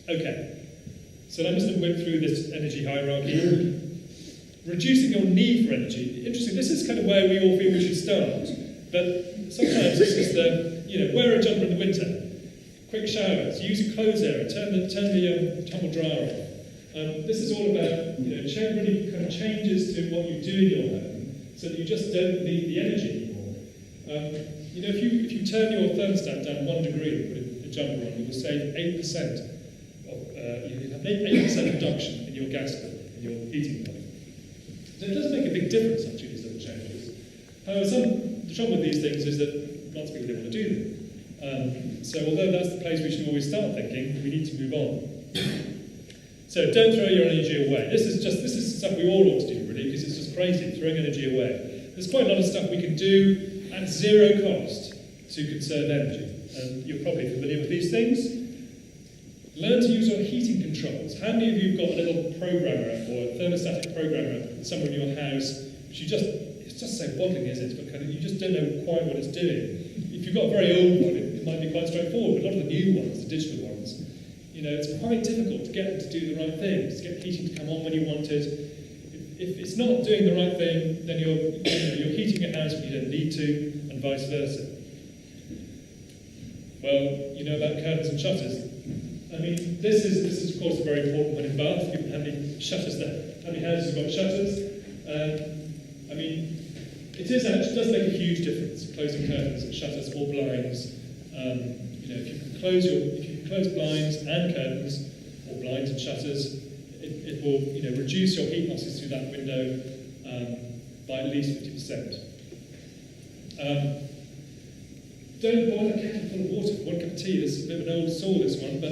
Okay, so I must have went through this energy hierarchy. Reducing your need for energy. Interesting, this is kind of where we all feel we should start. But sometimes this is the, wear a jumper in the winter. Quick showers, use a clothes area, turn the tumble dryer off. This is all about, really kind of changes to what you do in your home so that you just don't need the energy anymore. If you turn your thermostat down 1 degree and put a jumper on, you will save 8% you have 8% reduction in your gas bill, in your heating bill. So it does make a big difference, actually, these little changes. However, the trouble with these things is that lots of people don't want to do them. So although that's the place we should always start thinking, we need to move on. So don't throw your energy away. This is stuff we all ought to do, really, because it's just crazy, throwing energy away. There's quite a lot of stuff we can do at zero cost to conserve energy. And you're probably familiar with these things. Learn to use your heating controls. How many of you have got a little programmer or a thermostatic programmer somewhere in your house which it's just so boggling, is it? But you just don't know quite what it's doing. If you've got a very old one, it might be quite straightforward, but a lot of the new ones, the digital ones, it's quite difficult to get them to do the right things, to get heating to come on when you want it. If it's not doing the right thing, then you're heating your house when you don't need to, and vice versa. Well, you know about curtains and shutters. I mean, this is of course a very important one in Bath. How many shutters there? How many houses have got shutters? I mean, it does make a huge difference, closing curtains and shutters or blinds. If you can close blinds and curtains, or blinds and shutters, it will reduce your heat losses through that window by at least 50%. Don't boil a kettle full of water for 1 cup of tea. This is a bit of an old saw, this one, but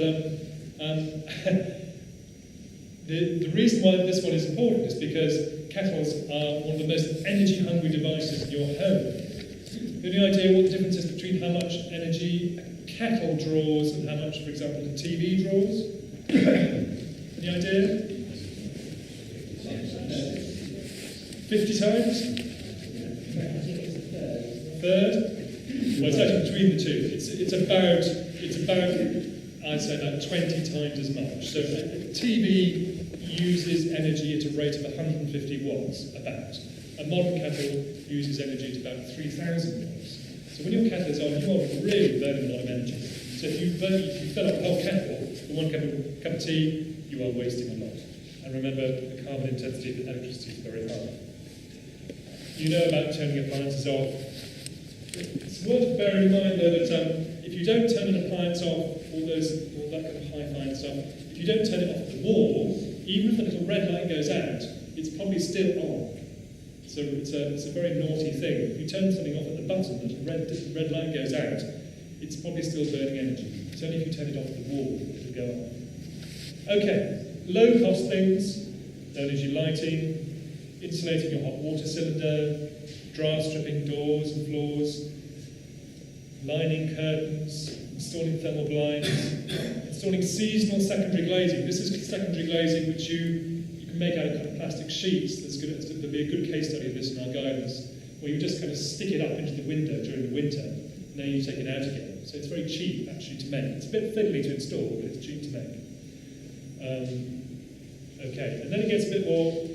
the reason why this one is important is because kettles are one of the most energy-hungry devices in your home. Any idea what the difference is between how much energy a kettle draws and how much, for example, a TV draws? Any idea? 50 times? Third? Well, it's actually between the two. It's about I'd say about 20 times as much. So a TV uses energy at a rate of 150 watts, about. A modern kettle uses energy at about 3,000 watts. So when your kettle is on, you are really burning a lot of energy. So if you fill up a whole kettle for 1 cup of tea, you are wasting a lot. And remember, the carbon intensity of electricity is very high. You know about turning appliances off. It's worth bearing in mind, though, that if you don't turn an appliance off, all that kind of high-fine stuff, if you don't turn it off at the wall, even if the little red light goes out, it's probably still on. So it's a very naughty thing. If you turn something off at the button, the red light goes out, it's probably still burning energy. It's only if you turn it off at the wall that it'll go on. Okay, low-cost things, energy lighting, insulating your hot water cylinder, draught stripping doors and floors, lining curtains, installing thermal blinds, installing seasonal secondary glazing. This is secondary glazing which you can make out of kind of plastic sheets. There'll be a good case study of this in our guidance, where you just kind of stick it up into the window during the winter, and then you take it out again. So it's very cheap, actually, to make. It's a bit fiddly to install, but it's cheap to make. Okay, and then it gets a bit more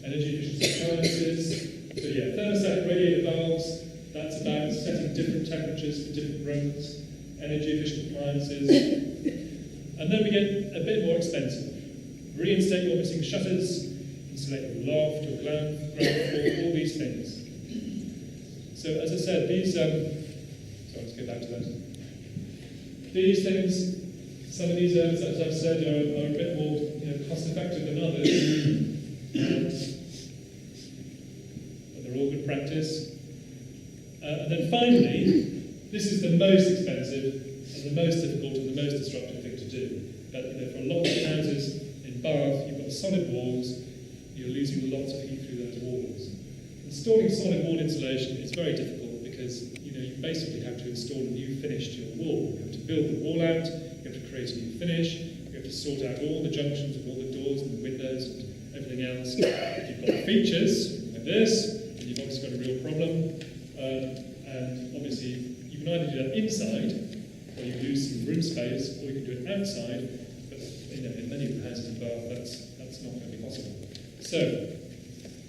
energy efficient appliances. So yeah, thermostatic radiator valves, that's about setting different temperatures for different rooms. Energy efficient appliances. And then we get a bit more expensive. Reinstate your missing shutters, insulate your loft, your ground floor, all these things. So as I said, these, let's go back to that. These things, some of these, as I've said, are a bit more cost effective than others. But they're all good practice. And then finally, this is the most expensive and the most difficult and the most destructive thing to do. But for a lot of houses in Bath, you've got solid walls, you're losing lots of heat through those walls. Installing solid wall insulation is very difficult because you basically have to install a new finish to your wall. You have to build the wall out, you have to create a new finish, you have to sort out all the junctions of all the doors and the windows and everything else. If you've got features like this, then you've obviously got a real problem. And obviously, you can either do that inside, or you lose some room space, or you can do it outside, but in many of the houses in Bath, that's not going to be possible. So,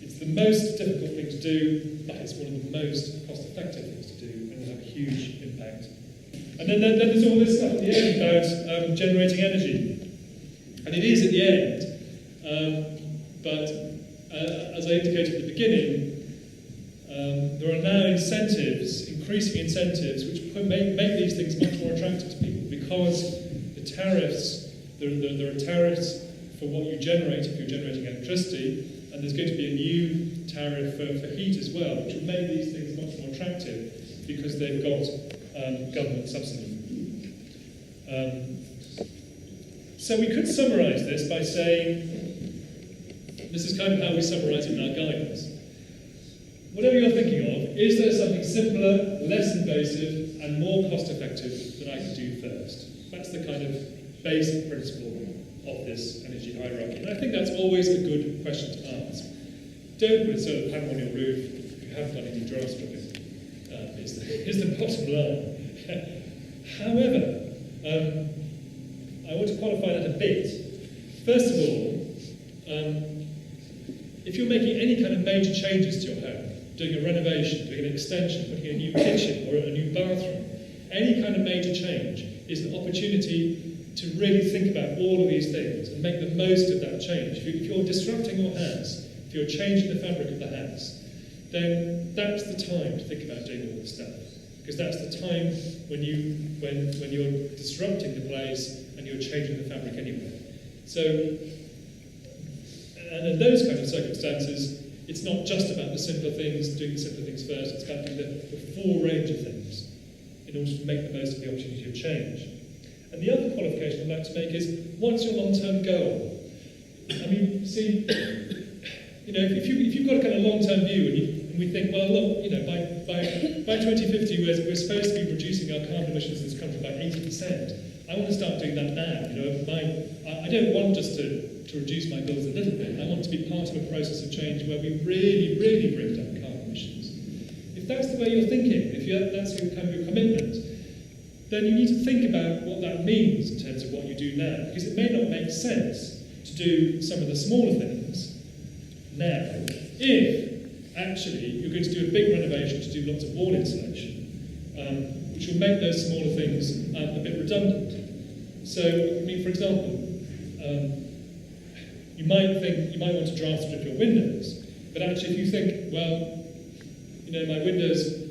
it's the most difficult thing to do, but it's one of the most cost-effective things to do, and will have a huge impact. And then there's all this stuff at the end about generating energy. And it is at the end, but as I indicated at the beginning, there are now incentives, increasing incentives, which make these things much more attractive to people, because the tariffs, there are tariffs for what you generate if you're generating electricity, and there's going to be a new tariff for heat as well, which will make these things much more attractive because they've got government subsidy. So we could summarise this by saying, this is kind of how we summarise it in our guidance. Whatever you're thinking of, is there something simpler, less invasive, and more cost-effective that I could do first? That's the kind of basic principle of this energy hierarchy. And I think that's always a good question to ask. Don't put a solar panel on your roof if you haven't done any grass stripping, is the bottom line. However, I want to qualify that a bit. First of all, if you're making any kind of major changes to your home, doing a renovation, doing an extension, putting a new kitchen or a new bathroom, any kind of major change is an opportunity to really think about all of these things and make the most of that change. If you're disrupting your house, if you're changing the fabric of the house, then that's the time to think about doing all this stuff. Because that's the time when you're disrupting the place and you're changing the fabric anyway. So, and in those kind of circumstances, it's not just about the simpler things, doing the simpler things first, it's about doing the full range of things in order to make the most of the opportunity of change. And the other qualification I'd like to make is, what's your long-term goal? I mean, see, if you've got a kind of long-term view and we think, well, look, by 2050 we're supposed to be reducing our carbon emissions in this country by 80%. I want to start doing that now. I don't want just to reduce my bills a little bit. I want to be part of a process of change where we really, really bring down carbon emissions. If that's the way you're thinking, that's your kind of your commitment, then you need to think about what that means in terms of what you do now, because it may not make sense to do some of the smaller things now if actually you're going to do a big renovation to do lots of wall insulation, which will make those smaller things a bit redundant. So, I mean, for example, you might want to draft strip your windows, but actually if you think, well, my windows,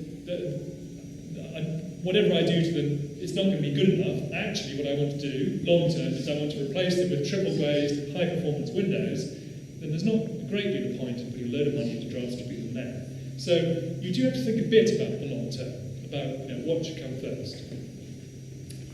whatever I do to them, it's not going to be good enough. Actually, what I want to do, long term, is I want to replace them with triple glazed, high performance windows. Then there's not a great deal of point in putting a load of money into draft stripping them now. So you do have to think a bit about the long term, about what should come first.